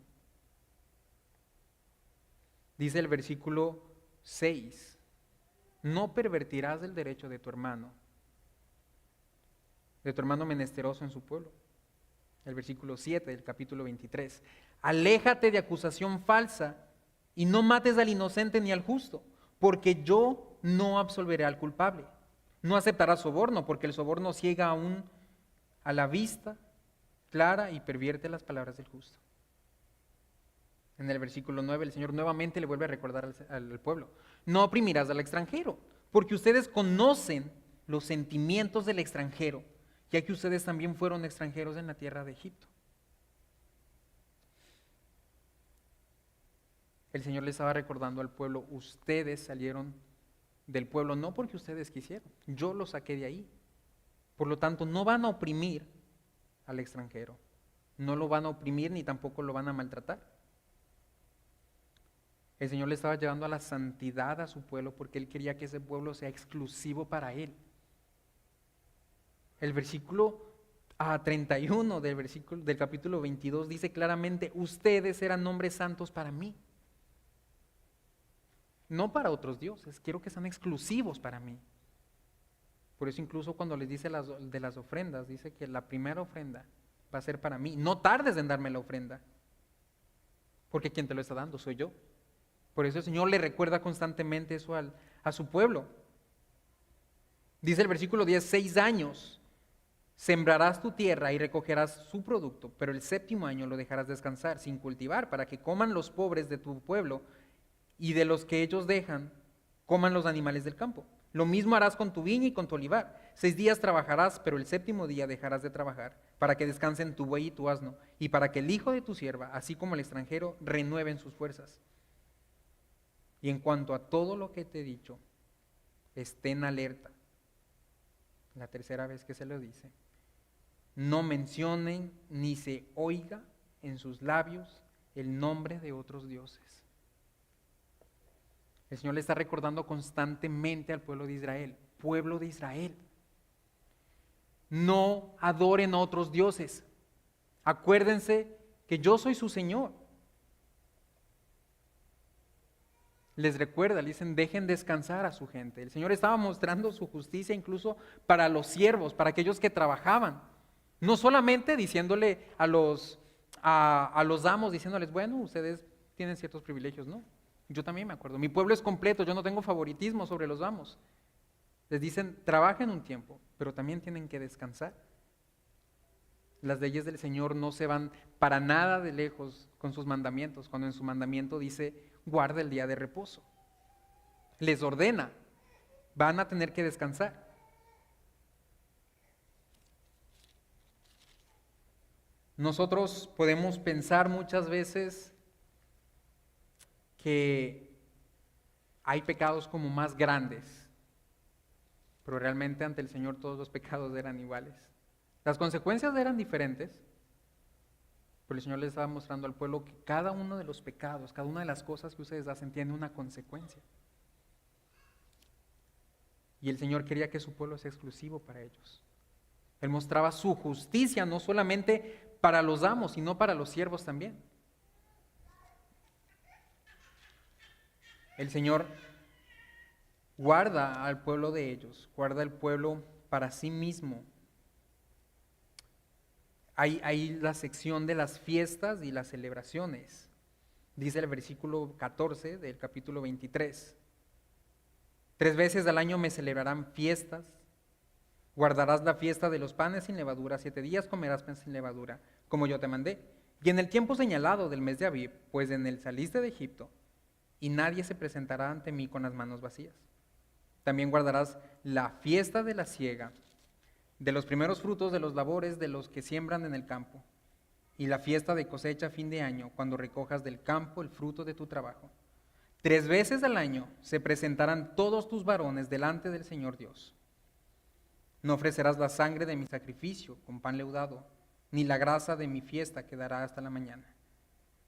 Dice el versículo 6, no pervertirás el derecho de tu hermano menesteroso en su pueblo. El versículo 7 del capítulo 23, aléjate de acusación falsa y no mates al inocente ni al justo, porque yo no absolveré al culpable. No aceptarás soborno, porque el soborno ciega aún a la vista clara y pervierte las palabras del justo. En el versículo 9 el Señor nuevamente le vuelve a recordar al pueblo, no oprimirás al extranjero, porque ustedes conocen los sentimientos del extranjero, ya que ustedes también fueron extranjeros en la tierra de Egipto. El Señor le estaba recordando al pueblo, ustedes salieron del pueblo no porque ustedes quisieron, yo los saqué de ahí. Por lo tanto, no van a oprimir al extranjero, no lo van a oprimir ni tampoco lo van a maltratar. El Señor le estaba llevando a la santidad a su pueblo porque Él quería que ese pueblo sea exclusivo para Él. El versículo 31 del capítulo 22 dice claramente, ustedes eran hombres santos para mí. No para otros dioses, quiero que sean exclusivos para mí. Por eso incluso cuando les dice de las ofrendas, dice que la primera ofrenda va a ser para mí. No tardes en darme la ofrenda, porque quien te lo está dando soy yo. Por eso el Señor le recuerda constantemente eso a su pueblo. Dice el versículo 10, 6 años sembrarás tu tierra y recogerás su producto, pero el séptimo año lo dejarás descansar sin cultivar, para que coman los pobres de tu pueblo y de los que ellos dejan, coman los animales del campo. Lo mismo harás con tu viña y con tu olivar. 6 días trabajarás, pero el séptimo día dejarás de trabajar, para que descansen tu buey y tu asno, y para que el hijo de tu sierva, así como el extranjero, renueven sus fuerzas. Y en cuanto a todo lo que te he dicho, estén alerta. La tercera vez que se lo dice. No mencionen ni se oiga en sus labios el nombre de otros dioses. El Señor le está recordando constantemente al pueblo de Israel, no adoren a otros dioses. Acuérdense que yo soy su Señor. Les recuerda, le dicen, dejen descansar a su gente. El Señor estaba mostrando su justicia incluso para los siervos, para aquellos que trabajaban. No solamente diciéndole a los amos, diciéndoles, bueno, ustedes tienen ciertos privilegios, no. Yo también me acuerdo, mi pueblo es completo, yo no tengo favoritismo sobre los amos. Les dicen, trabajen un tiempo, pero también tienen que descansar. Las leyes del Señor no se van para nada de lejos con sus mandamientos, cuando en su mandamiento dice, guarda el día de reposo. Les ordena, van a tener que descansar. Nosotros podemos pensar muchas veces que hay pecados como más grandes, pero realmente ante el Señor todos los pecados eran iguales. Las consecuencias eran diferentes, pero el Señor les estaba mostrando al pueblo que cada uno de los pecados, cada una de las cosas que ustedes hacen tiene una consecuencia. Y el Señor quería que su pueblo sea exclusivo para ellos. Él mostraba su justicia no solamente para los amos, sino para los siervos también. El Señor guarda al pueblo de ellos, guarda el pueblo para sí mismo. Hay la sección de las fiestas y las celebraciones. Dice el versículo 14 del capítulo 23. 3 veces al año me celebrarán fiestas. Guardarás la fiesta de los panes sin levadura. 7 días comerás pan sin levadura, como yo te mandé. Y en el tiempo señalado del mes de Abib, pues en él saliste de Egipto, y nadie se presentará ante mí con las manos vacías. También guardarás la fiesta de la siega, de los primeros frutos de los labores de los que siembran en el campo, y la fiesta de cosecha a fin de año, cuando recojas del campo el fruto de tu trabajo. 3 veces al año se presentarán todos tus varones delante del Señor Dios. No ofrecerás la sangre de mi sacrificio con pan leudado, ni la grasa de mi fiesta quedará hasta la mañana.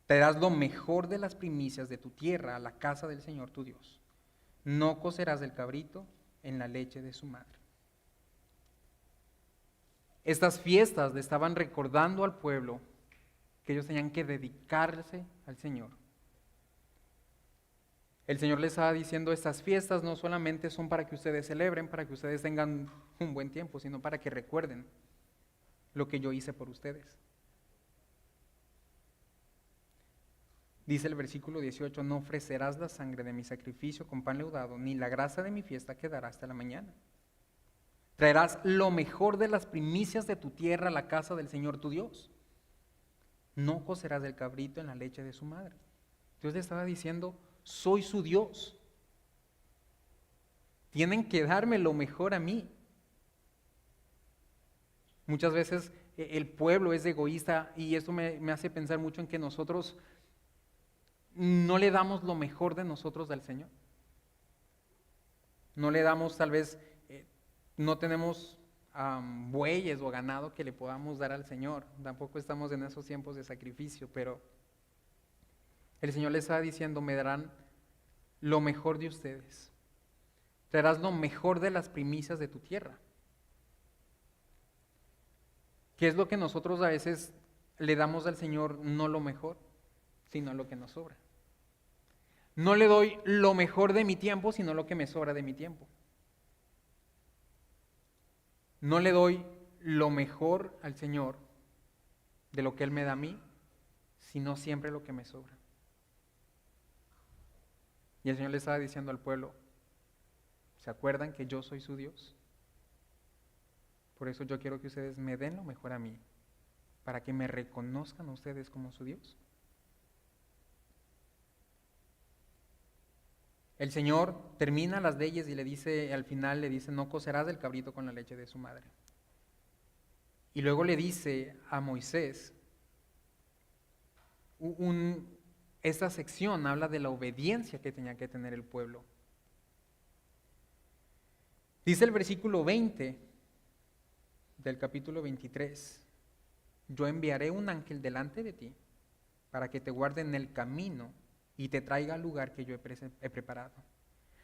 Traerás lo mejor de las primicias de tu tierra a la casa del Señor tu Dios. No cocerás el cabrito en la leche de su madre. Estas fiestas le estaban recordando al pueblo que ellos tenían que dedicarse al Señor. El Señor les estaba diciendo, estas fiestas no solamente son para que ustedes celebren, para que ustedes tengan un buen tiempo, sino para que recuerden lo que yo hice por ustedes. Dice el versículo 18, no ofrecerás la sangre de mi sacrificio con pan leudado, ni la grasa de mi fiesta quedará hasta la mañana. Traerás lo mejor de las primicias de tu tierra a la casa del Señor tu Dios. No cocerás del cabrito en la leche de su madre. Dios le estaba diciendo, soy su Dios. Tienen que darme lo mejor a mí. Muchas veces el pueblo es egoísta y esto me hace pensar mucho en que nosotros no le damos lo mejor de nosotros al Señor. No le damos, tal vez, no tenemos bueyes o ganado que le podamos dar al Señor. Tampoco estamos en esos tiempos de sacrificio, pero el Señor les está diciendo, me darán lo mejor de ustedes. Traerás lo mejor de las primicias de tu tierra. ¿Qué es lo que nosotros a veces le damos al Señor? No lo mejor, sino lo que nos sobra. No le doy lo mejor de mi tiempo, sino lo que me sobra de mi tiempo. No le doy lo mejor al Señor de lo que Él me da a mí, sino siempre lo que me sobra. Y el Señor le estaba diciendo al pueblo, ¿se acuerdan que yo soy su Dios? Por eso yo quiero que ustedes me den lo mejor a mí, para que me reconozcan a ustedes como su Dios. El Señor termina las leyes y le dice, al final le dice, no cocerás el cabrito con la leche de su madre. Y luego le dice a Moisés, esta sección habla de la obediencia que tenía que tener el pueblo. Dice el versículo 20 del capítulo 23, yo enviaré un ángel delante de ti para que te guarde en el camino y te traiga al lugar que yo he preparado.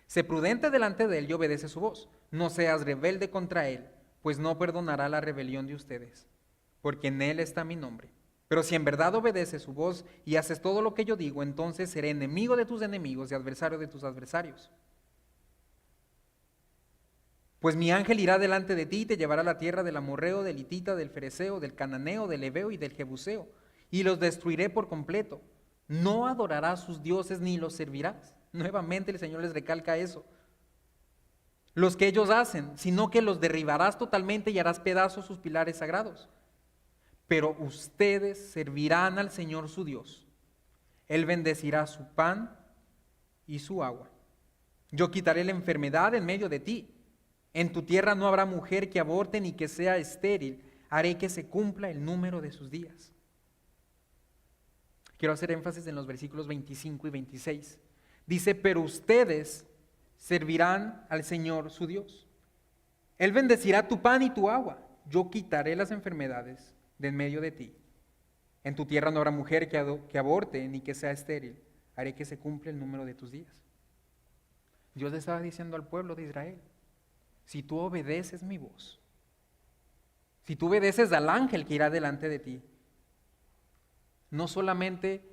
Sé prudente delante de él y obedece su voz. No seas rebelde contra él, pues no perdonará la rebelión de ustedes, porque en él está mi nombre. Pero si en verdad obedeces su voz y haces todo lo que yo digo, entonces seré enemigo de tus enemigos y adversario de tus adversarios. Pues mi ángel irá delante de ti y te llevará a la tierra del amorreo, del hitita, del fereceo, del cananeo, del heveo y del jebuseo, y los destruiré por completo. No adorarás sus dioses ni los servirás. Nuevamente el Señor les recalca eso. Los que ellos hacen, sino que los derribarás totalmente y harás pedazos sus pilares sagrados. Pero ustedes servirán al Señor su Dios. Él bendecirá su pan y su agua. Yo quitaré la enfermedad en medio de ti. En tu tierra no habrá mujer que aborte ni que sea estéril. Haré que se cumpla el número de sus días. Quiero hacer énfasis en los versículos 25 y 26. Dice, pero ustedes servirán al Señor su Dios. Él bendecirá tu pan y tu agua. Yo quitaré las enfermedades de en medio de ti. En tu tierra no habrá mujer que aborte ni que sea estéril. Haré que se cumpla el número de tus días. Dios le estaba diciendo al pueblo de Israel, si tú obedeces mi voz, si tú obedeces al ángel que irá delante de ti, no solamente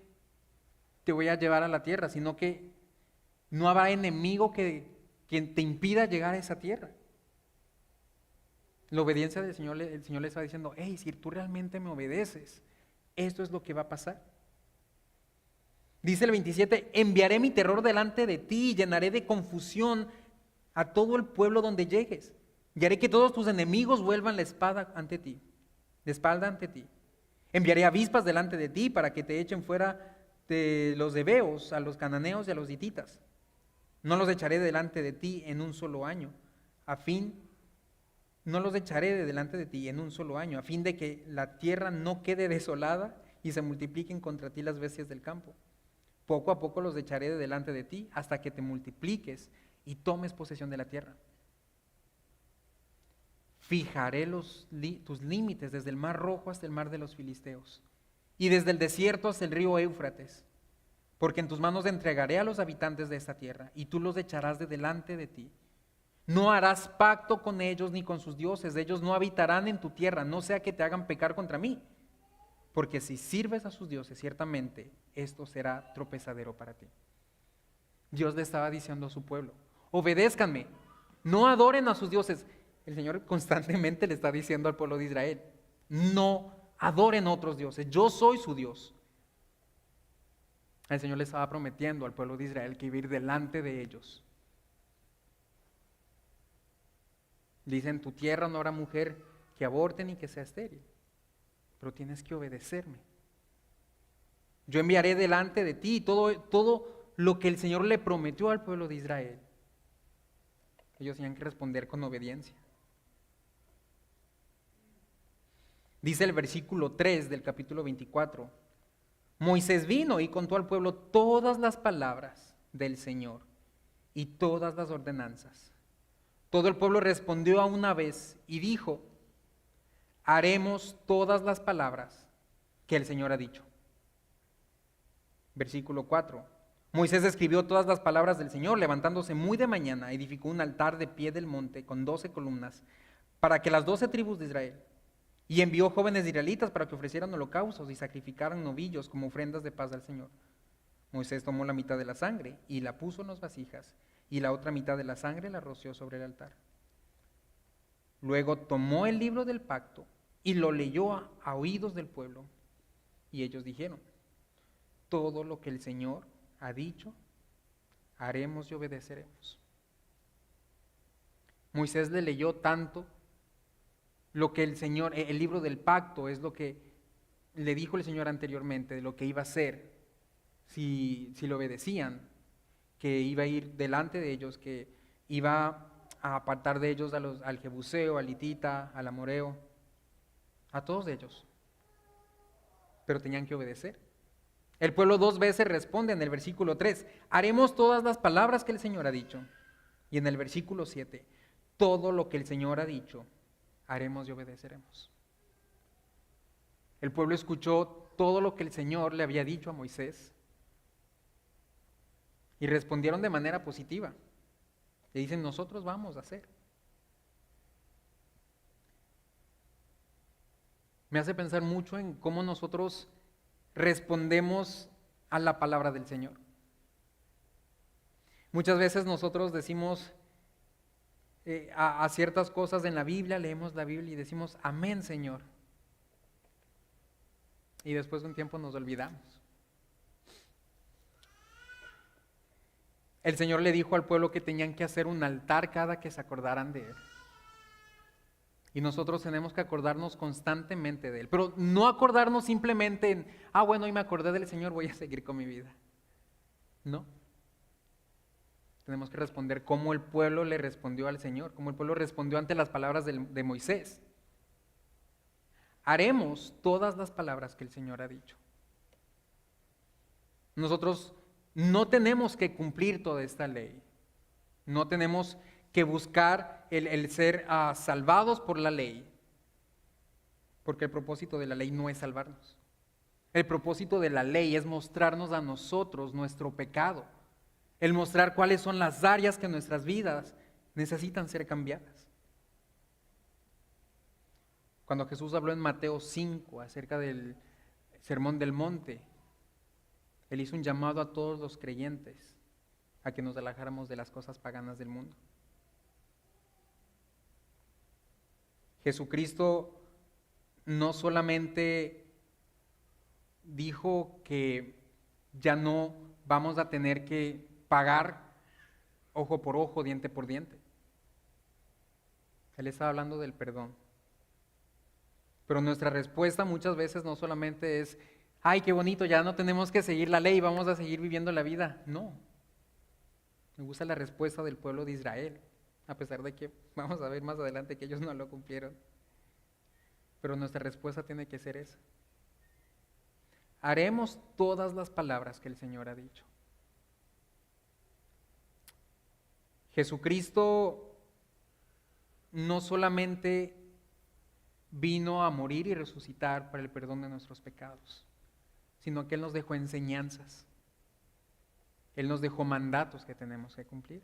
te voy a llevar a la tierra, sino que no habrá enemigo que te impida llegar a esa tierra. La obediencia del Señor, el Señor le está diciendo, hey, si tú realmente me obedeces, esto es lo que va a pasar. Dice el 27, enviaré mi terror delante de ti y llenaré de confusión a todo el pueblo donde llegues. Y haré que todos tus enemigos vuelvan la espalda ante ti. Enviaré avispas delante de ti para que te echen fuera de los heveos, a los cananeos y a los hititas. No los echaré delante de ti en un solo año, a fin de que la tierra no quede desolada y se multipliquen contra ti las bestias del campo. Poco a poco los echaré de delante de ti hasta que te multipliques y tomes posesión de la tierra. Fijaré tus límites desde el mar Rojo hasta el mar de los Filisteos y desde el desierto hasta el río Éufrates, porque en tus manos entregaré a los habitantes de esta tierra y tú los echarás de delante de ti. No harás pacto con ellos ni con sus dioses, ellos no habitarán en tu tierra, no sea que te hagan pecar contra mí, porque si sirves a sus dioses, ciertamente esto será tropezadero para ti. Dios le estaba diciendo a su pueblo, obedézcanme, no adoren a sus dioses. El Señor constantemente le está diciendo al pueblo de Israel, no adoren a otros dioses, yo soy su Dios. El Señor le estaba prometiendo al pueblo de Israel que iba a ir delante de ellos. Dice, en tu tierra no habrá mujer que aborte ni que sea estéril, pero tienes que obedecerme. Yo enviaré delante de ti todo lo que el Señor le prometió al pueblo de Israel. Ellos tenían que responder con obediencia. Dice el versículo 3 del capítulo 24, Moisés vino y contó al pueblo todas las palabras del Señor y todas las ordenanzas. Todo el pueblo respondió a una vez y dijo, haremos todas las palabras que el Señor ha dicho. Versículo 4. Moisés escribió todas las palabras del Señor, levantándose muy de mañana, edificó un altar de pie del monte con 12 columnas para que las 12 tribus de Israel, y envió jóvenes israelitas para que ofrecieran holocaustos y sacrificaran novillos como ofrendas de paz al Señor. Moisés tomó la mitad de la sangre y la puso en las vasijas, y la otra mitad de la sangre la roció sobre el altar. Luego tomó el libro del pacto y lo leyó a oídos del pueblo, y ellos dijeron, todo lo que el Señor ha dicho, haremos y obedeceremos. Moisés le leyó tanto lo que el Señor, el libro del pacto es lo que le dijo el Señor anteriormente, de lo que iba a hacer si lo obedecían, que iba a ir delante de ellos, que iba a apartar de ellos al Jebuseo, al Hitita, al Amoreo, a todos ellos. Pero tenían que obedecer. El pueblo 2 veces responde en el versículo 3, haremos todas las palabras que el Señor ha dicho. Y en el versículo 7, todo lo que el Señor ha dicho, haremos y obedeceremos. El pueblo escuchó todo lo que el Señor le había dicho a Moisés y respondieron de manera positiva. Le dicen, nosotros vamos a hacer. Me hace pensar mucho en cómo nosotros respondemos a la palabra del Señor. Muchas veces nosotros decimos a ciertas cosas en la Biblia, leemos la Biblia y decimos, amén, Señor. Y después de un tiempo nos olvidamos. El Señor le dijo al pueblo que tenían que hacer un altar cada que se acordaran de Él. Y nosotros tenemos que acordarnos constantemente de Él. Pero no acordarnos simplemente en, bueno, hoy me acordé del Señor, voy a seguir con mi vida. No. Tenemos que responder como el pueblo le respondió al Señor, como el pueblo respondió ante las palabras de Moisés. Haremos todas las palabras que el Señor ha dicho. Nosotros no tenemos que cumplir toda esta ley. No tenemos que buscar el ser salvados por la ley, porque el propósito de la ley no es salvarnos. El propósito de la ley es mostrarnos a nosotros nuestro pecado, el mostrar cuáles son las áreas que en nuestras vidas necesitan ser cambiadas. Cuando Jesús habló en Mateo 5 acerca del Sermón del Monte, Él hizo un llamado a todos los creyentes a que nos alejáramos de las cosas paganas del mundo. Jesucristo no solamente dijo que ya no vamos a tener que pagar ojo por ojo, diente por diente. Él estaba hablando del perdón. Pero nuestra respuesta muchas veces no solamente es, ay, qué bonito, ya no tenemos que seguir la ley, vamos a seguir viviendo la vida. No. Me gusta la respuesta del pueblo de Israel, a pesar de que vamos a ver más adelante que ellos no lo cumplieron. Pero nuestra respuesta tiene que ser esa. Haremos todas las palabras que el Señor ha dicho. Jesucristo no solamente vino a morir y resucitar para el perdón de nuestros pecados, sino que Él nos dejó enseñanzas. Él nos dejó mandatos que tenemos que cumplir.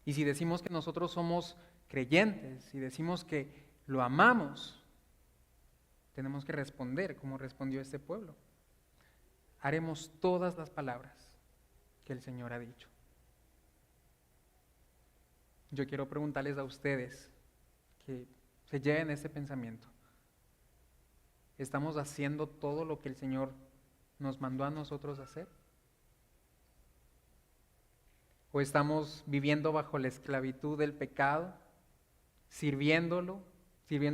Y si decimos que nosotros somos creyentes, si decimos que lo amamos, tenemos que responder como respondió este pueblo. Haremos todas las palabras que el Señor ha dicho. Yo quiero preguntarles a ustedes que se lleven ese pensamiento. ¿Estamos haciendo todo lo que el Señor nos mandó a nosotros hacer? ¿O estamos viviendo bajo la esclavitud del pecado, sirviendo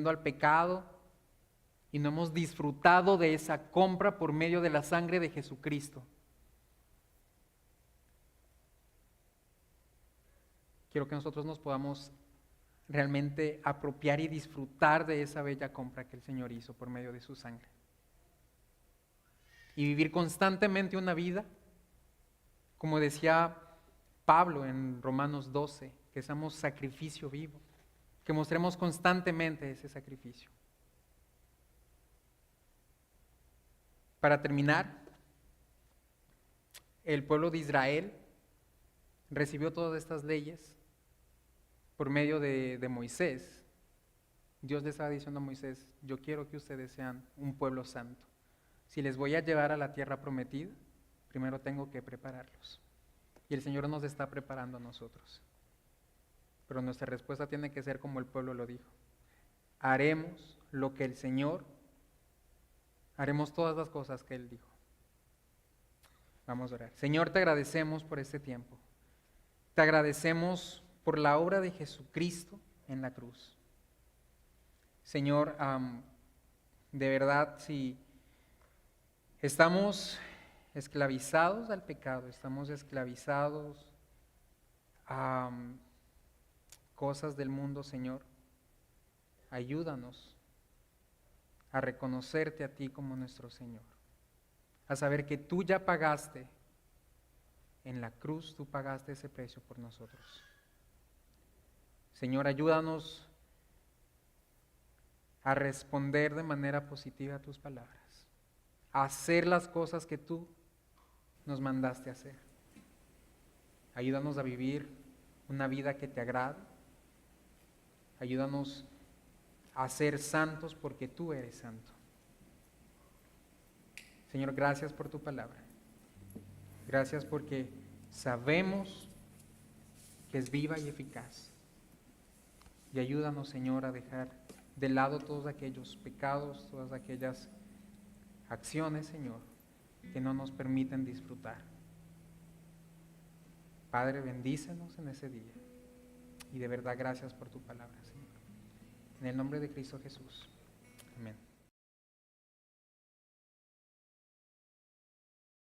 al pecado, y no hemos disfrutado de esa compra por medio de la sangre de Jesucristo? Quiero que nosotros nos podamos realmente apropiar y disfrutar de esa bella compra que el Señor hizo por medio de su sangre. Y vivir constantemente una vida, como decía Pablo en Romanos 12, que seamos sacrificio vivo, que mostremos constantemente ese sacrificio. Para terminar, el pueblo de Israel recibió todas estas leyes por medio de Moisés. Dios le estaba diciendo a Moisés: yo quiero que ustedes sean un pueblo santo. Si les voy a llevar a la tierra prometida, primero tengo que prepararlos. Y el Señor nos está preparando a nosotros. Pero nuestra respuesta tiene que ser como el pueblo lo dijo: haremos lo que el Señor, haremos todas las cosas que Él dijo. Vamos a orar. Señor, te agradecemos por este tiempo. Te agradecemos por la obra de Jesucristo en la cruz. Señor, de verdad, si estamos esclavizados al pecado, estamos esclavizados a cosas del mundo, Señor, ayúdanos a reconocerte a ti como nuestro Señor, a saber que tú ya pagaste en la cruz, tú pagaste ese precio por nosotros. Señor, ayúdanos a responder de manera positiva a tus palabras, a hacer las cosas que tú nos mandaste hacer. Ayúdanos a vivir una vida que te agrade. Ayúdanos a ser santos porque tú eres santo. Señor, gracias por tu palabra. Gracias porque sabemos que es viva y eficaz. Y ayúdanos, Señor, a dejar de lado todos aquellos pecados, todas aquellas acciones, Señor, que no nos permiten disfrutar. Padre, bendícenos en ese día. Y de verdad, gracias por tu palabra, Señor. En el nombre de Cristo Jesús. Amén.